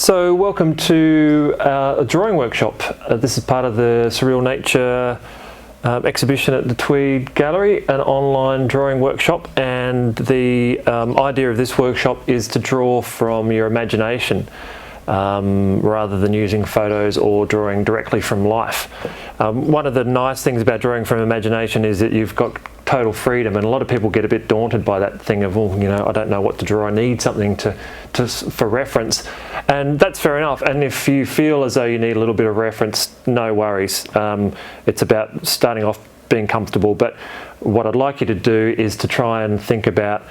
So welcome to a drawing workshop. This is part of the Surreal Nature exhibition at the Tweed Gallery, an online drawing workshop, and the idea of this workshop is to draw from your imagination rather than using photos or drawing directly from life. One of the nice things about drawing from imagination is that you've got total freedom, and a lot of people get a bit daunted by that thing of, well, you know, I don't know what to draw, I need something for reference, and that's fair enough. And if you feel as though you need a little bit of reference, no worries. It's about starting off being comfortable, but what I'd like you to do is to try and think about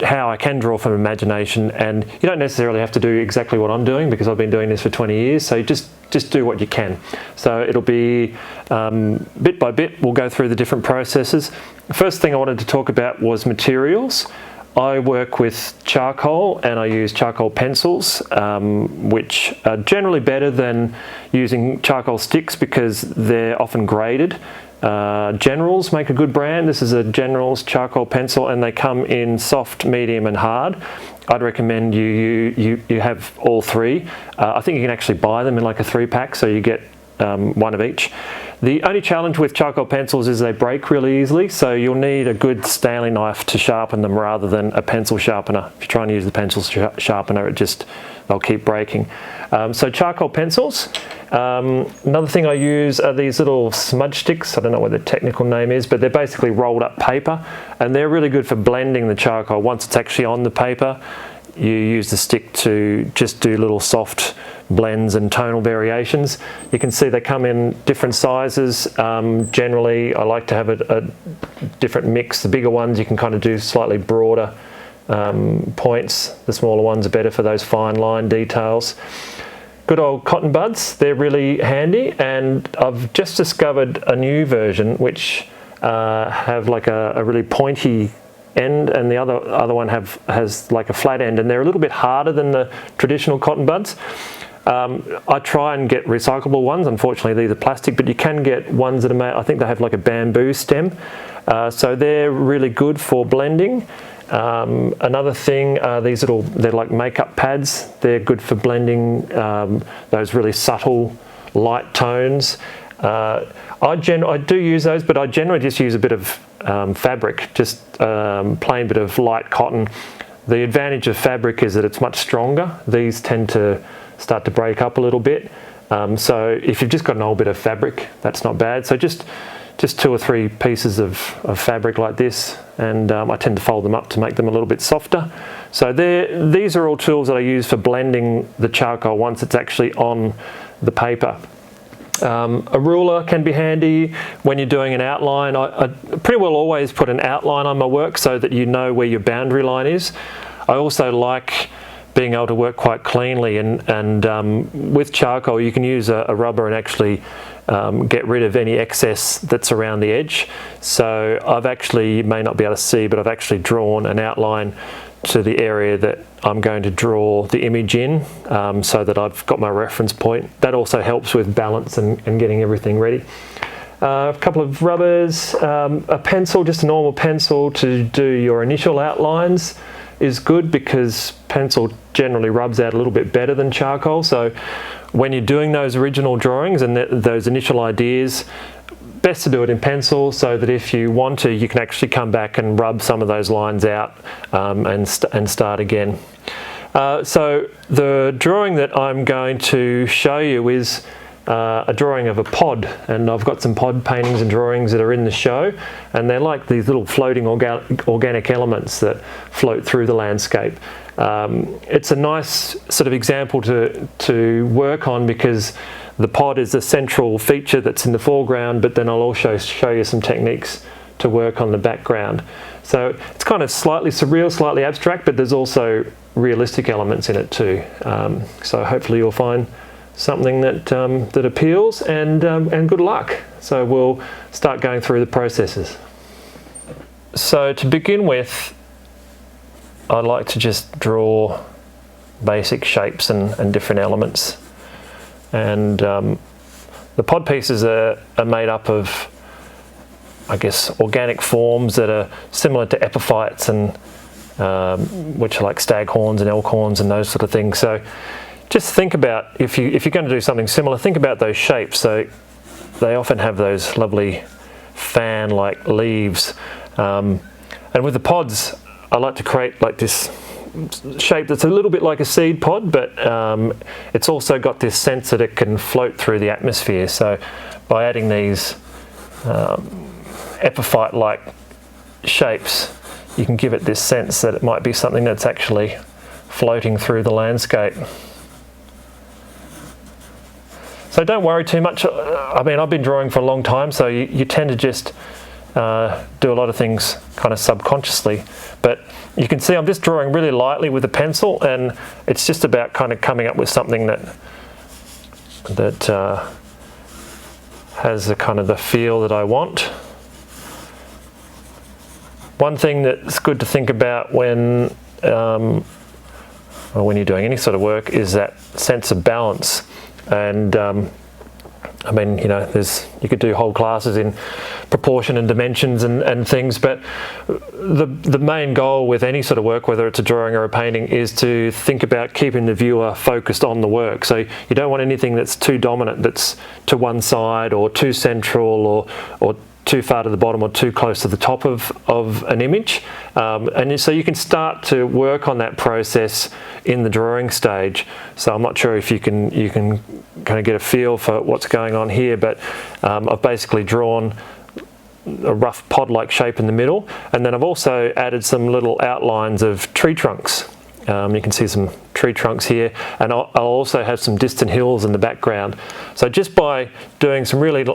how I can draw from imagination, and you don't necessarily have to do exactly what I'm doing, because I've been doing this for 20 years, so just do what you can. So it'll be bit by bit, we'll go through the different processes. The first thing I wanted to talk about was materials. I work with charcoal, and I use charcoal pencils, which are generally better than using charcoal sticks because they're often graded. Generals make a good brand. This is a General's charcoal pencil, and they come in soft, medium and hard. I'd recommend you have all three. I think you can actually buy them in like a 3-pack, so you get one of each. The only challenge with charcoal pencils is they break really easily, so you'll need a good Stanley knife to sharpen them rather than a pencil sharpener. If you're trying to use the pencil sharpener, they'll keep breaking. So charcoal pencils. Another thing I use are these little smudge sticks. I don't know what the technical name is, but they're basically rolled up paper, and they're really good for blending the charcoal. Once it's actually on the paper, you use the stick to just do little soft blends and tonal variations. You can see they come in different sizes. Generally, I like to have a different mix. The bigger ones you can kind of do slightly broader points. The smaller ones are better for those fine line details. Good old cotton buds, they're really handy, and I've just discovered a new version which have like a really pointy end, and the other one has like a flat end, and they're a little bit harder than the traditional cotton buds. I try and get recyclable ones. Unfortunately, these are plastic, but you can get ones that are made, I think they have like a bamboo stem, so they're really good for blending. Another thing are these they're like makeup pads. They're good for blending those really subtle light tones. I do use those, but I generally just use a bit of fabric, just plain bit of light cotton. The advantage of fabric is that it's much stronger. These tend to start to break up a little bit. So if you've just got an old bit of fabric, that's not bad. So just 2 or 3 pieces of fabric like this, and I tend to fold them up to make them a little bit softer. So these are all tools that I use for blending the charcoal once it's actually on the paper. A ruler can be handy when you're doing an outline. I pretty well always put an outline on my work so that you know where your boundary line is. I also like being able to work quite cleanly, and with charcoal you can use a rubber and actually get rid of any excess that's around the edge. So you may not be able to see, but I've actually drawn an outline to the area that I'm going to draw the image in, so that I've got my reference point. That also helps with balance and getting everything ready. A couple of rubbers, a pencil, just a normal pencil to do your initial outlines is good, because pencil generally rubs out a little bit better than charcoal. So when you're doing those original drawings and those initial ideas, best to do it in pencil, so that if you want to, you can actually come back and rub some of those lines out and start again. So the drawing that I'm going to show you is a drawing of a pod, and I've got some pod paintings and drawings that are in the show, and they're like these little floating organic elements that float through the landscape. It's a nice sort of example to work on, because the pod is the central feature that's in the foreground, but then I'll also show you some techniques to work on the background. So it's kind of slightly surreal, slightly abstract, but there's also realistic elements in it too. So hopefully you'll find something that appeals, and good luck. So we'll start going through the processes. So to begin with, I like to just draw basic shapes and different elements. And the pod pieces are made up of, I guess, organic forms that are similar to epiphytes, and which are like stag horns and elk horns and those sort of things. So just think about, if you're going to do something similar, think about those shapes. So they often have those lovely fan-like leaves. And with the pods, I like to create like this shape that's a little bit like a seed pod, but it's also got this sense that it can float through the atmosphere. So by adding these epiphyte-like shapes, you can give it this sense that it might be something that's actually floating through the landscape. So don't worry too much. I mean, I've been drawing for a long time, so you tend to just do a lot of things kind of subconsciously. But you can see I'm just drawing really lightly with a pencil, and it's just about kind of coming up with something that has the kind of the feel that I want. One thing that's good to think about when you're doing any sort of work is that sense of balance. And I mean, you know, you could do whole classes in proportion and dimensions and things, but the main goal with any sort of work, whether it's a drawing or a painting, is to think about keeping the viewer focused on the work. So you don't want anything that's too dominant, that's to one side or too central or too far to the bottom or too close to the top of an image. And so you can start to work on that process in the drawing stage. So I'm not sure if you can kind of get a feel for what's going on here, but I've basically drawn a rough pod-like shape in the middle, and then I've also added some little outlines of tree trunks. You can see some tree trunks here, and I'll also have some distant hills in the background. So just by doing some really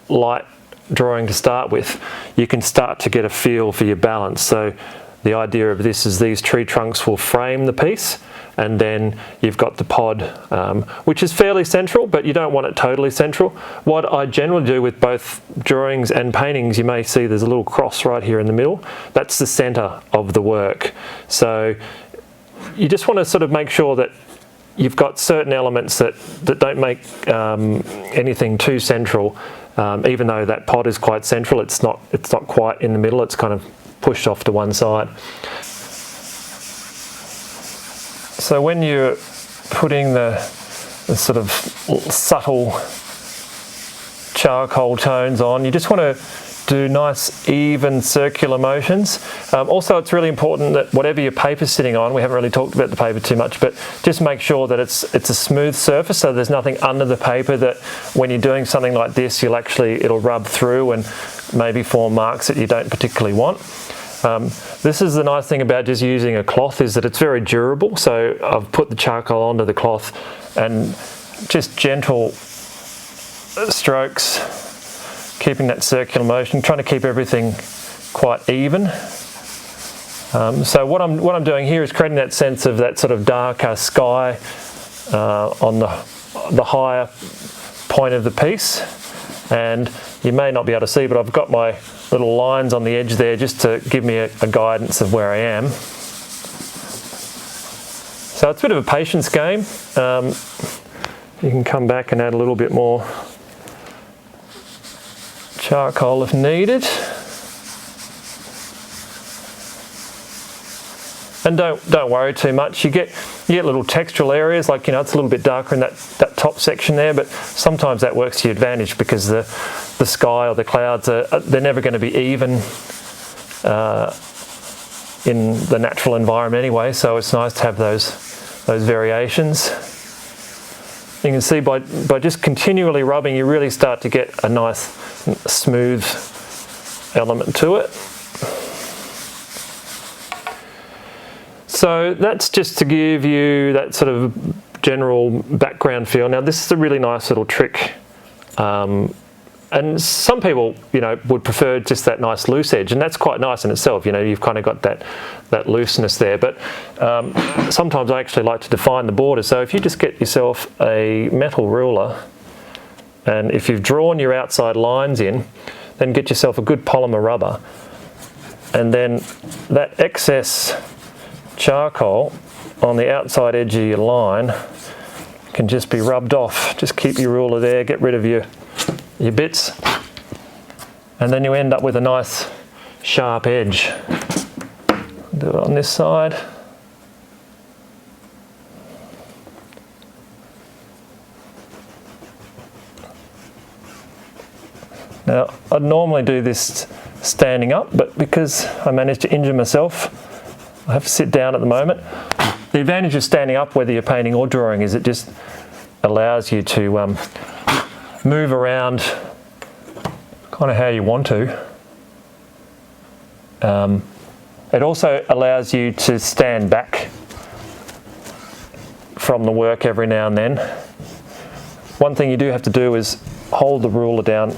light drawing to start with, you can start to get a feel for your balance. So the idea of this is these tree trunks will frame the piece, and then you've got the pod, which is fairly central, but you don't want it totally central. What I generally do with both drawings and paintings, you may see there's a little cross right here in the middle. That's the center of the work. So you just want to sort of make sure that you've got certain elements that don't make anything too central. Even though that pod is quite central, it's not quite in the middle, it's kind of pushed off to one side. So when you're putting the sort of subtle charcoal tones on, you just want to do nice even circular motions. Also, it's really important that whatever your paper's sitting on, we haven't really talked about the paper too much, but just make sure that it's a smooth surface, so there's nothing under the paper that when you're doing something like this, it'll rub through and maybe form marks that you don't particularly want. This is the nice thing about just using a cloth, is that it's very durable. So I've put the charcoal onto the cloth and just gentle strokes, keeping that circular motion, trying to keep everything quite even. So what I'm doing here is creating that sense of that sort of darker sky on the higher point of the piece. And you may not be able to see, but I've got my little lines on the edge there just to give me a guidance of where I am. So it's a bit of a patience game. You can come back and add a little bit more charcoal if needed. And don't worry too much. You get little textural areas, like, you know, it's a little bit darker in that top section there, but sometimes that works to your advantage because the sky or the clouds they're never going to be even in the natural environment anyway. So it's nice to have those variations. You can see by just continually rubbing, you really start to get a nice smooth element to it. So that's just to give you that sort of general background feel. Now this is a really nice little trick, and some people, you know, would prefer just that nice loose edge, and that's quite nice in itself. You know, you've kind of got that looseness there, but sometimes I actually like to define the border. So if you just get yourself a metal ruler, and if you've drawn your outside lines in, then get yourself a good polymer rubber, and then that excess charcoal on the outside edge of your line can just be rubbed off. Just keep your ruler there, get rid of your bits, and then you end up with a nice sharp edge. Do it on this side. Now, I'd normally do this standing up, but because I managed to injure myself, I have to sit down at the moment. The advantage of standing up, whether you're painting or drawing, is it just allows you to move around kind of how you want to. It also allows you to stand back from the work every now and then. One thing you do have to do is hold the ruler down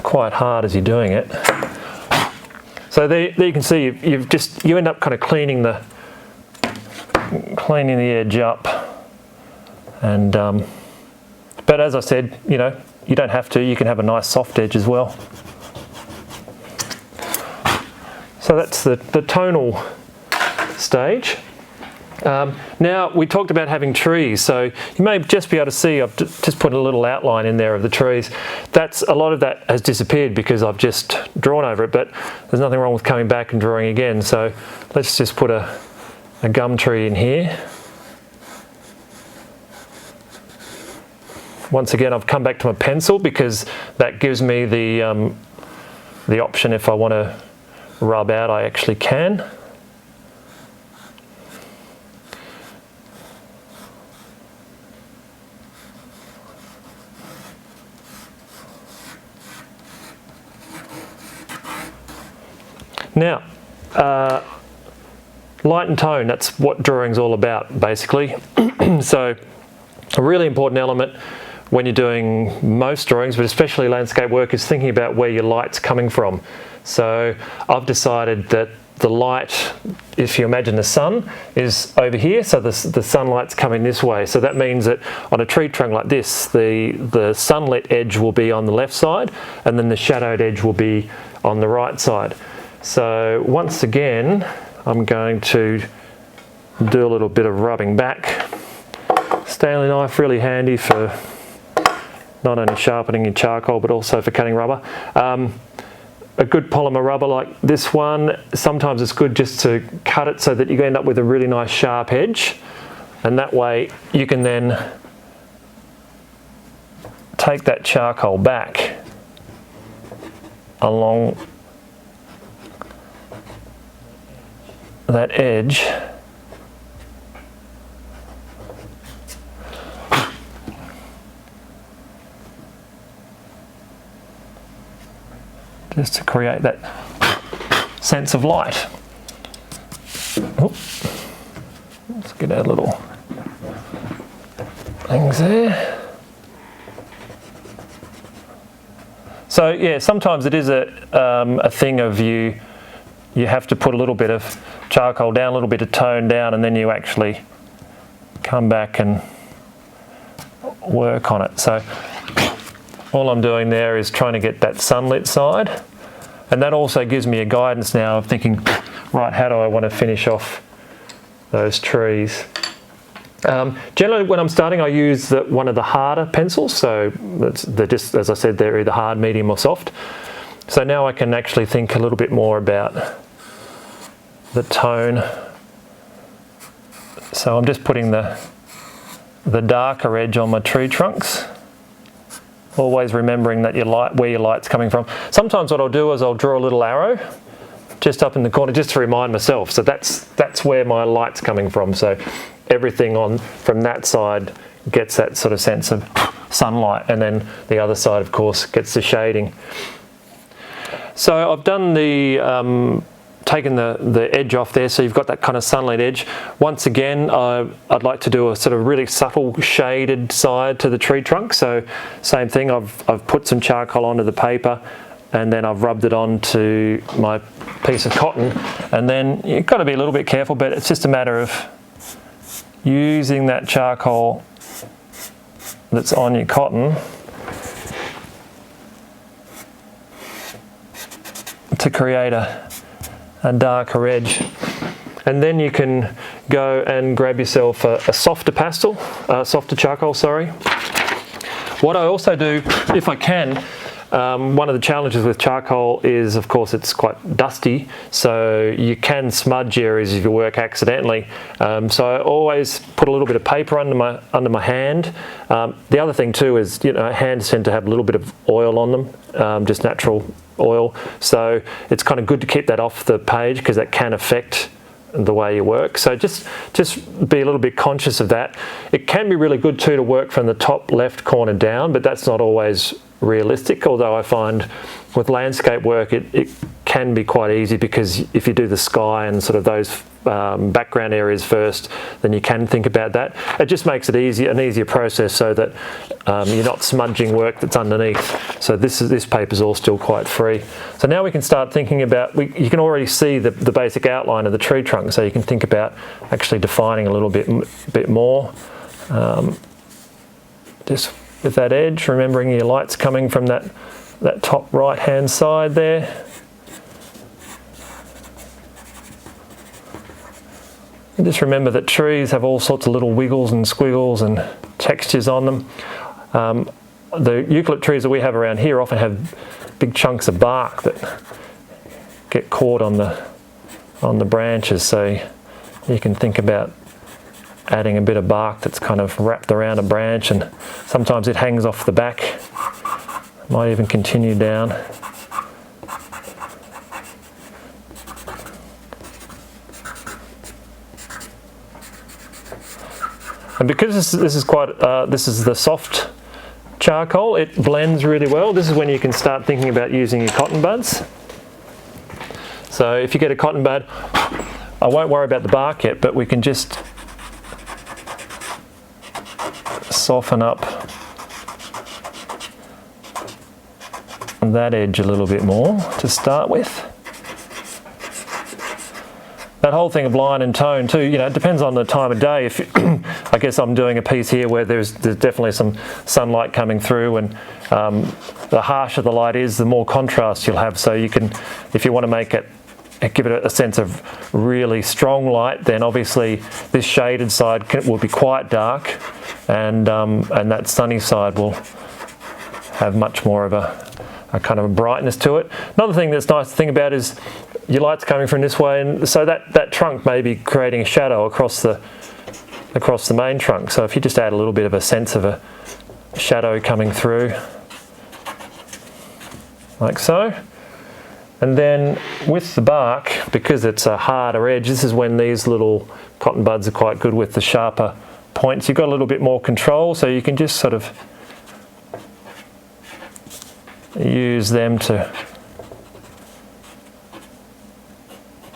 quite hard as you're doing it. So there you can see you end up kind of cleaning the edge up, and but as I said, you don't have to. You can have a nice soft edge as well. So that's the tonal stage. Now, we talked about having trees, so you may just be able to see I've just put a little outline in there of the trees. A lot of that has disappeared because I've just drawn over it, but there's nothing wrong with coming back and drawing again. So let's just put a gum tree in here. Once again, I've come back to my pencil because that gives me the option if I want to rub out, I actually can. Now, light and tone, that's what drawing's all about, basically. So, a really important element when you're doing most drawings, but especially landscape work, is thinking about where your light's coming from. So I've decided that the light, if you imagine the sun, is over here, so the sunlight's coming this way. So that means that on a tree trunk like this, the sunlit edge will be on the left side, and then the shadowed edge will be on the right side. So once again, I'm going to do a little bit of rubbing back. Stanley knife, really handy for not only sharpening your charcoal, but also for cutting rubber. A good polymer rubber like this one, sometimes it's good just to cut it so that you end up with a really nice sharp edge, and that way you can then take that charcoal back along that edge just to create that sense of light. Oop. Let's get our little things there. So yeah, sometimes it is a thing of you have to put a little bit of charcoal down, a little bit of tone down, and then you actually come back and work on it. So all I'm doing there is trying to get that sunlit side, and that also gives me a guidance now of thinking, right, how do I want to finish off those trees? Generally when I'm starting, I use one of the harder pencils, so they're just, as I said, they're either hard, medium or soft. So now I can actually think a little bit more about the tone. So I'm just putting the darker edge on my tree trunks, always remembering that where your light's coming from. Sometimes what I'll do is I'll draw a little arrow just up in the corner just to remind myself. So that's where my light's coming from. So everything from that side gets that sort of sense of sunlight, and then the other side, of course, gets the shading. So I've done taken the edge off there, so you've got that kind of sunlit edge. Once again, I'd like to do a sort of really subtle shaded side to the tree trunk. So same thing, I've put some charcoal onto the paper, and then I've rubbed it onto my piece of cotton. And then you've got to be a little bit careful, but it's just a matter of using that charcoal that's on your cotton to create a darker edge. And then you can go and grab yourself a softer softer charcoal, sorry. What I also do, if I can, One of the challenges with charcoal is, of course, it's quite dusty, so you can smudge areas if you work accidentally. So I always put a little bit of paper under my hand. The other thing too is, hands tend to have a little bit of oil on them, just natural oil. So it's kind of good to keep that off the page because that can affect the way you work. So just be a little bit conscious of that. It can be really good too to work from the top left corner down, but that's not always realistic, although I find with landscape work it can be quite easy, because if you do the sky and sort of those background areas first, then you can think about that. It just makes it an easier process, so that you're not smudging work that's underneath. So this paper's all still quite free. So now we can start thinking about, you can already see the basic outline of the tree trunk, so you can think about actually defining a little bit more. Just with that edge, remembering your light's coming from that top right hand side there. And just remember that trees have all sorts of little wiggles and squiggles and textures on them. The eucalypt trees that we have around here often have big chunks of bark that get caught on the branches, so you can think about adding a bit of bark that's kind of wrapped around a branch, and sometimes it hangs off the back, might even continue down. And because this is the soft charcoal, it blends really well. This is when you can start thinking about using your cotton buds. So if you get a cotton bud, I won't worry about the bark yet, but we can just soften up that edge a little bit more to start with. That whole thing of line and tone too, it depends on the time of day. If I guess I'm doing a piece here where there's definitely some sunlight coming through, and the harsher the light is, the more contrast you'll have. So you can, if you want to give it a sense of really strong light, then obviously this shaded side will be quite dark, and that sunny side will have much more of a kind of a brightness to it. Another thing that's nice to think about is your light's coming from this way, and so that trunk may be creating a shadow across the main trunk. So if you just add a little bit of a sense of a shadow coming through, like so. And then with the bark, because it's a harder edge, this is when these little cotton buds are quite good with the sharper points. You've got a little bit more control, so you can just sort of use them to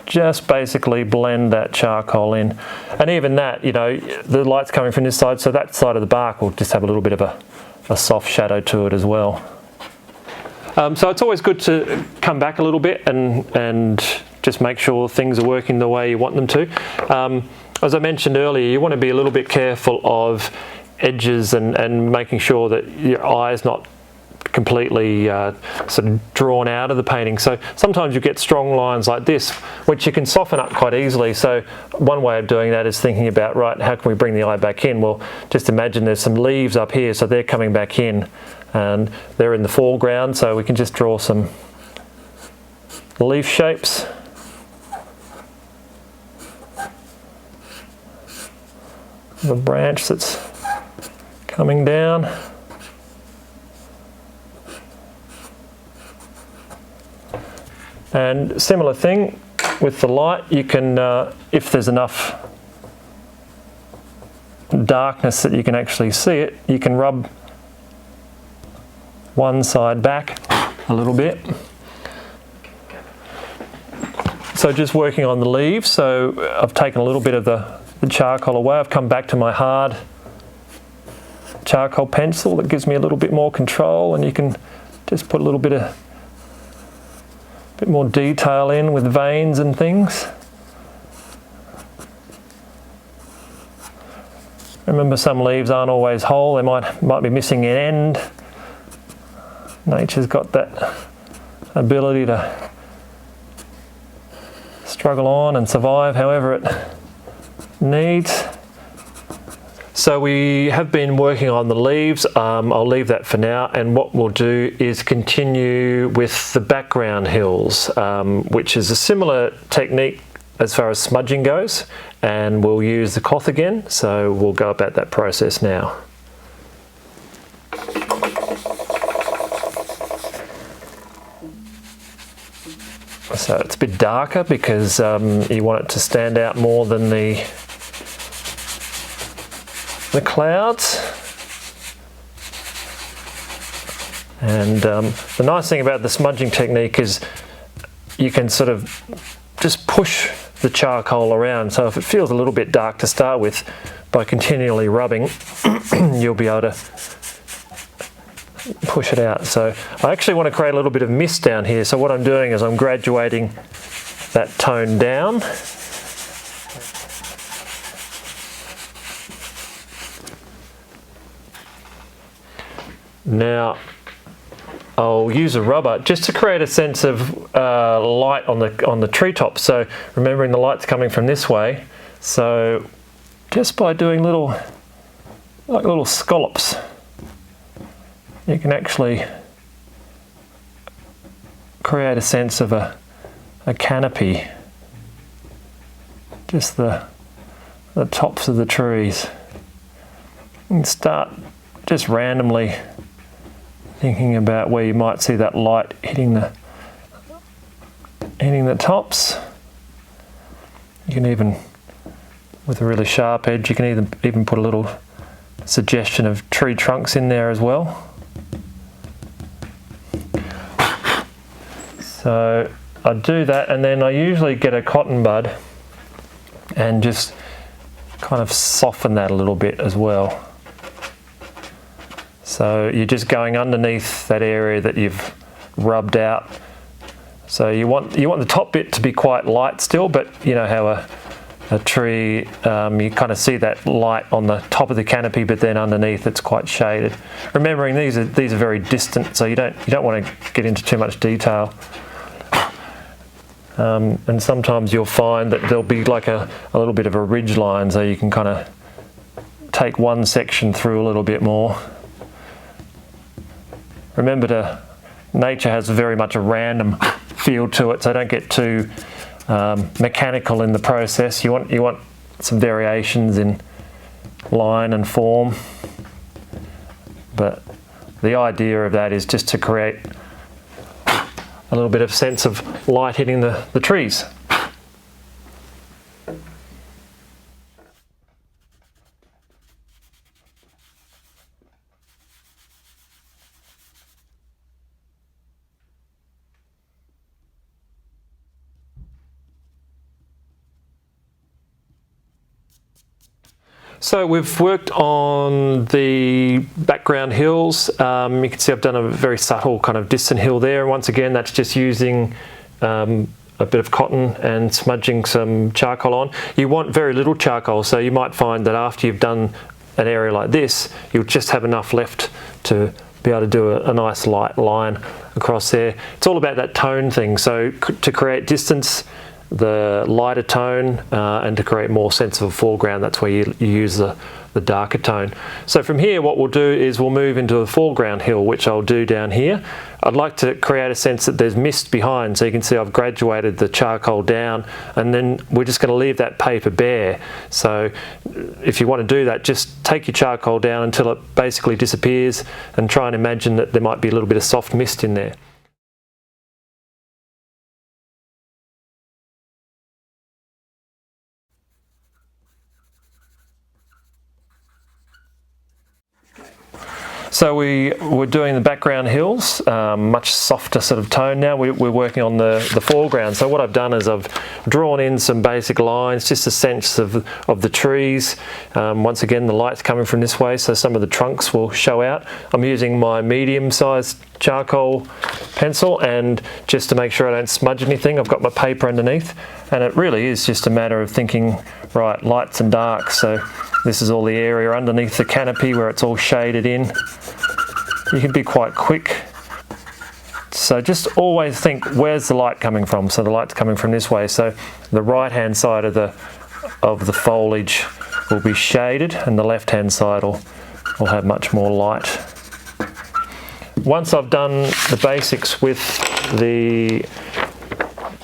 just basically blend that charcoal in. And even that, the light's coming from this side, so that side of the bark will just have a little bit of a soft shadow to it as well. So it's always good to come back a little bit and just make sure things are working the way you want them to. As I mentioned earlier, you want to be a little bit careful of edges and making sure that your eye is not completely sort of drawn out of the painting. So sometimes you get strong lines like this, which you can soften up quite easily. So one way of doing that is thinking about, right, how can we bring the eye back in? Well, just imagine there's some leaves up here, so they're coming back in, and they're in the foreground, so we can just draw some leaf shapes. The branch that's coming down. And similar thing with the light, you can, if there's enough darkness that you can actually see it, you can rub one side back a little bit. So just working on the leaves, so I've taken a little bit of the charcoal away. I've come back to my hard charcoal pencil that gives me a little bit more control, and you can just put a little bit more detail in with veins and things. Remember, some leaves aren't always whole, they might be missing an end. Nature's got that ability to struggle on and survive however it needs. So we have been working on the leaves. I'll leave that for now, and what we'll do is continue with the background hills, which is a similar technique as far as smudging goes, and we'll use the cloth again, so we'll go about that process now. So it's a bit darker because you want it to stand out more than the clouds. And the nice thing about the smudging technique is you can sort of just push the charcoal around. So if it feels a little bit dark to start with, by continually rubbing, you'll be able to push it out. So I actually want to create a little bit of mist down here. So what I'm doing is I'm graduating that tone down. Now I'll use a rubber just to create a sense of light on the treetop. So remembering the light's coming from this way, so just by doing little scallops, you can actually create a sense of a canopy, just the tops of the trees. You can start just randomly thinking about where you might see that light hitting the tops. You can even, with a really sharp edge, you can even put a little suggestion of tree trunks in there as well. So I do that, and then I usually get a cotton bud and just kind of soften that a little bit as well. So you're just going underneath that area that you've rubbed out. So you want the top bit to be quite light still, but you know how a tree, you kind of see that light on the top of the canopy, but then underneath it's quite shaded. Remembering these are very distant, so you don't want to get into too much detail. And sometimes you'll find that there'll be like a little bit of a ridge line, so you can kind of take one section through a little bit more. Remember, nature has very much a random feel to it, so don't get too mechanical in the process. You want some variations in line and form, but the idea of that is just to create a little bit of sense of light hitting the trees. So we've worked on the background hills. You can see I've done a very subtle kind of distant hill there. Once again, that's just using a bit of cotton and smudging some charcoal on. You want very little charcoal, so you might find that after you've done an area like this, you'll just have enough left to be able to do a nice light line across there. It's all about that tone thing. So to create distance, the lighter tone, and to create more sense of a foreground, that's where you use the darker tone. So from here, what we'll do is we'll move into a foreground hill, which I'll do down here. I'd like to create a sense that there's mist behind, so you can see I've graduated the charcoal down, and then we're just going to leave that paper bare. So if you want to do that, just take your charcoal down until it basically disappears, and try and imagine that there might be a little bit of soft mist in there. So we're doing the background hills, much softer sort of tone now. We're working on the foreground. So what I've done is I've drawn in some basic lines, just a sense of the trees. Once again, the light's coming from this way, so some of the trunks will show out. I'm using my medium-sized charcoal pencil, and just to make sure I don't smudge anything, I've got my paper underneath. And it really is just a matter of thinking, right, lights and darks. So this is all the area underneath the canopy where it's all shaded in. You can be quite quick. So just always think, where's the light coming from? So the light's coming from this way. So the right-hand side of the foliage will be shaded and the left hand side will have much more light. Once I've done the basics with the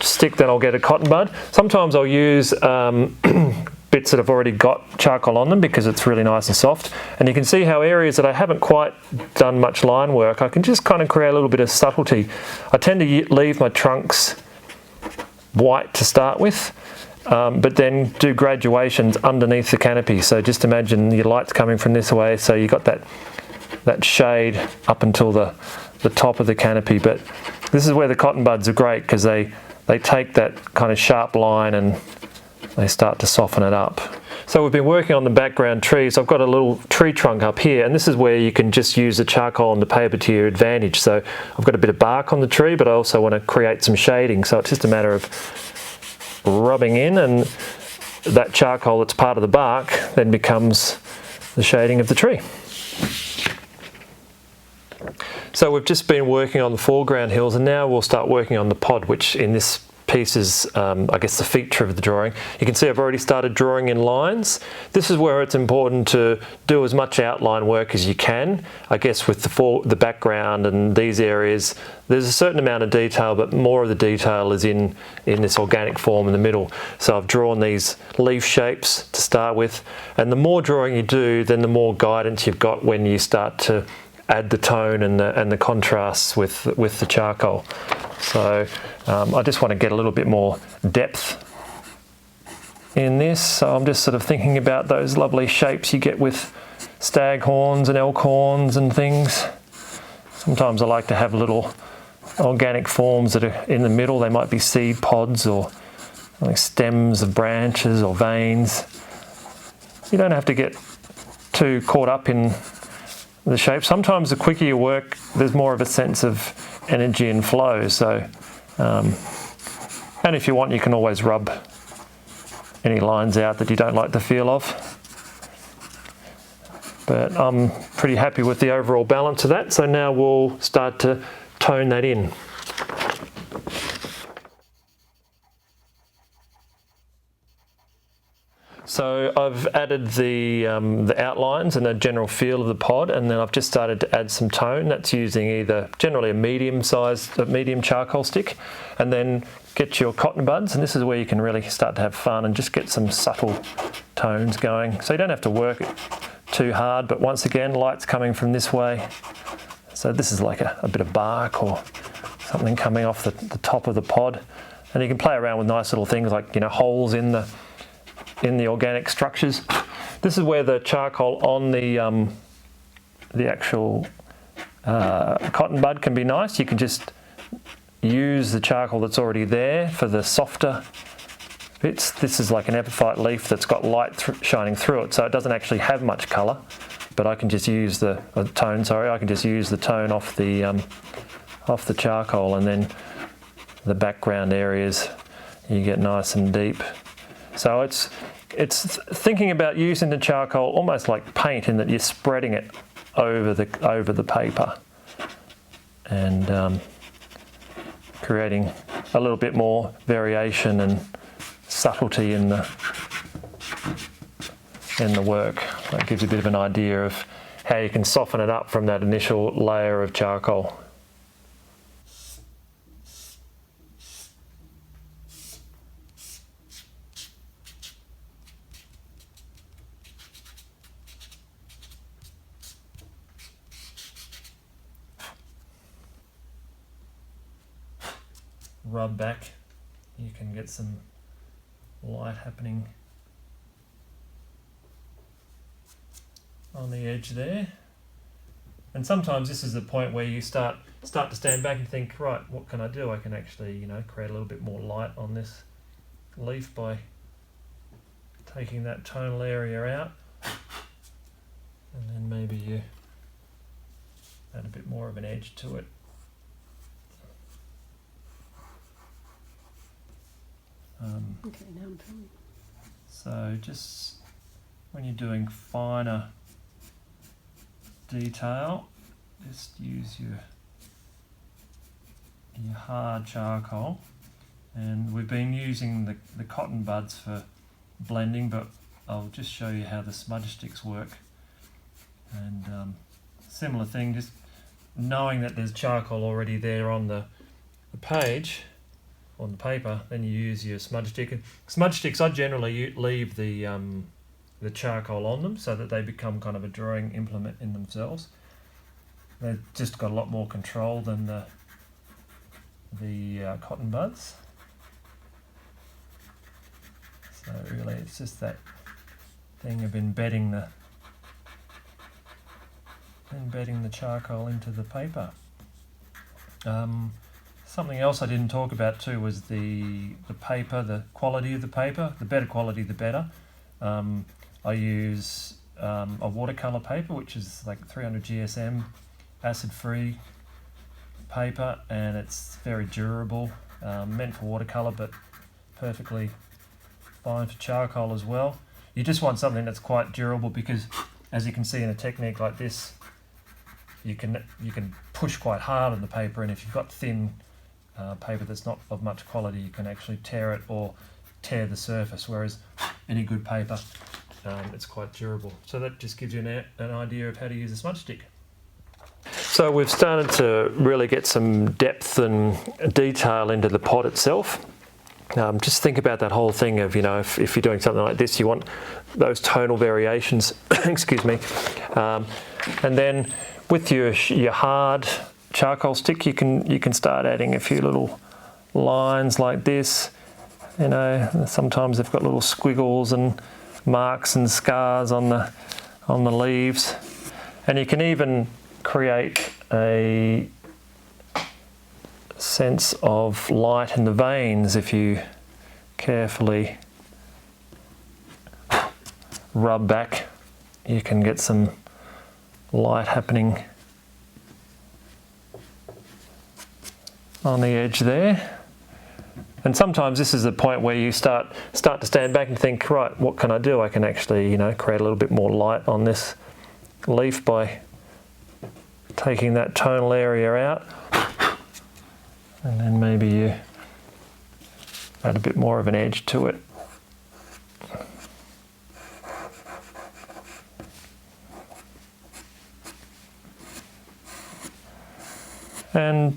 stick, then I'll get a cotton bud. Sometimes I'll use bits that have already got charcoal on them because it's really nice and soft. And you can see how areas that I haven't quite done much line work, I can just kind of create a little bit of subtlety. I tend to leave my trunks white to start with, but then do graduations underneath the canopy. So just imagine your light's coming from this way, so you got that shade up until the top of the canopy. But this is where the cotton buds are great, because they take that kind of sharp line and they start to soften it up. So we've been working on the background trees. I've got a little tree trunk up here, and this is where you can just use the charcoal and the paper to your advantage. So I've got a bit of bark on the tree, but I also want to create some shading. So it's just a matter of rubbing in, and that charcoal that's part of the bark then becomes the shading of the tree. So we've just been working on the foreground hills, and now we'll start working on the pod, which in this piece is, I guess, the feature of the drawing. You can see I've already started drawing in lines. This is where it's important to do as much outline work as you can. I guess with the background and these areas, there's a certain amount of detail, but more of the detail is in this organic form in the middle. So I've drawn these leaf shapes to start with, and the more drawing you do, then the more guidance you've got when you start to add the tone and the contrasts with the charcoal. So I just want to get a little bit more depth in this. So I'm just sort of thinking about those lovely shapes you get with stag horns and elk horns and things. Sometimes I like to have little organic forms that are in the middle. They might be seed pods or like stems of branches or veins. You don't have to get too caught up in the shape. Sometimes the quicker you work, there's more of a sense of energy and flow. So, and if you want, you can always rub any lines out that you don't like the feel of. But I'm pretty happy with the overall balance of that. So now we'll start to tone that in. So I've added the outlines and the general feel of the pod, and then I've just started to add some tone. That's using either generally a medium charcoal stick, and then get your cotton buds, and this is where you can really start to have fun and just get some subtle tones going. So you don't have to work it too hard, but once again, light's coming from this way. So this is like a bit of bark or something coming off the top of the pod, and you can play around with nice little things like, you know, holes in the organic structures. This is where the charcoal on the actual cotton bud can be nice. You can just use the charcoal that's already there for the softer bits. This is like an epiphyte leaf that's got light shining through it, so it doesn't actually have much colour, but I can just use the tone. Sorry, I can just use the tone off the charcoal, and then the background areas you get nice and deep. So it's thinking about using the charcoal almost like paint, in that you're spreading it over the paper and creating a little bit more variation and subtlety in the work. That gives you a bit of an idea of how you can soften it up from that initial layer of charcoal. Rub back, you can get some light happening on the edge there. And sometimes this is the point where you start to stand back and think, right, what can I do? I can actually, you know, create a little bit more light on this leaf by taking that tonal area out, and then maybe you add a bit more of an edge to it. Okay, now I'm filming. So just when you're doing finer detail, just use your hard charcoal. And we've been using the cotton buds for blending, but I'll just show you how the smudge sticks work. And similar thing, just knowing that there's charcoal already there on the page, on the paper, then you use your smudge stick. And smudge sticks, I generally leave the charcoal on them so that they become kind of a drawing implement in themselves. They've just got a lot more control than the cotton buds. So really it's just that thing of embedding the charcoal into the paper. Something else I didn't talk about too was the paper, the quality of the paper. The better quality, the better. I use a watercolour paper, which is like 300 GSM, acid-free paper, and it's very durable, meant for watercolour, but perfectly fine for charcoal as well. You just want something that's quite durable because, as you can see in a technique like this, you can push quite hard on the paper, and if you've got thin paper that's not of much quality, you can actually tear it or tear the surface, whereas any good paper, it's quite durable. So that just gives you an idea of how to use a smudge stick. So we've started to really get some depth and detail into the pot itself. Just think about that whole thing of, if you're doing something like this, you want those tonal variations, excuse me. And then with your hard charcoal stick, you can start adding a few little lines like this. Sometimes they've got little squiggles and marks and scars on the leaves. And you can even create a sense of light in the veins if you carefully rub back. You can get some light happening on the edge there. And sometimes this is the point where you start to stand back and think, right, what can I do? I can actually, create a little bit more light on this leaf by taking that tonal area out. And then maybe you add a bit more of an edge to it. And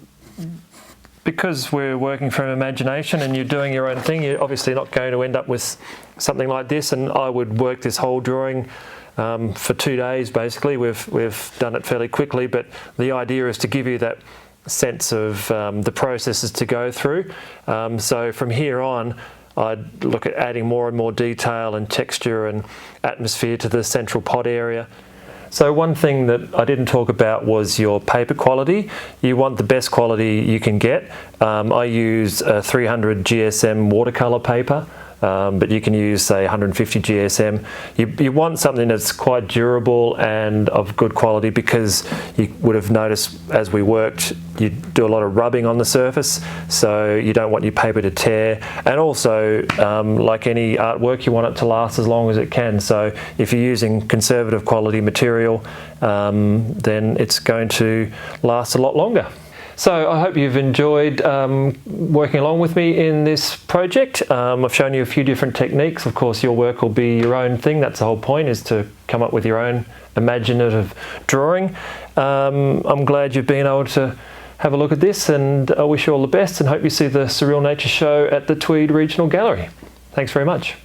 because we're working from imagination and you're doing your own thing, you're obviously not going to end up with something like this. And I would work this whole drawing for 2 days basically. We've done it fairly quickly, but the idea is to give you that sense of the processes to go through. So from here on, I'd look at adding more and more detail and texture and atmosphere to the central pot area. So one thing that I didn't talk about was your paper quality. You want the best quality you can get. I use a 300 GSM watercolour paper, but you can use, say, 150 GSM. You want something that's quite durable and of good quality, because you would have noticed as we worked, you do a lot of rubbing on the surface, so you don't want your paper to tear. And also, like any artwork, you want it to last as long as it can. So if you're using conservative quality material, then it's going to last a lot longer. So I hope you've enjoyed working along with me in this project. I've shown you a few different techniques. Of course, your work will be your own thing. That's the whole point, is to come up with your own imaginative drawing. I'm glad you've been able to have a look at this, and I wish you all the best and hope you see the Surreal Nature show at the Tweed Regional Gallery. Thanks very much.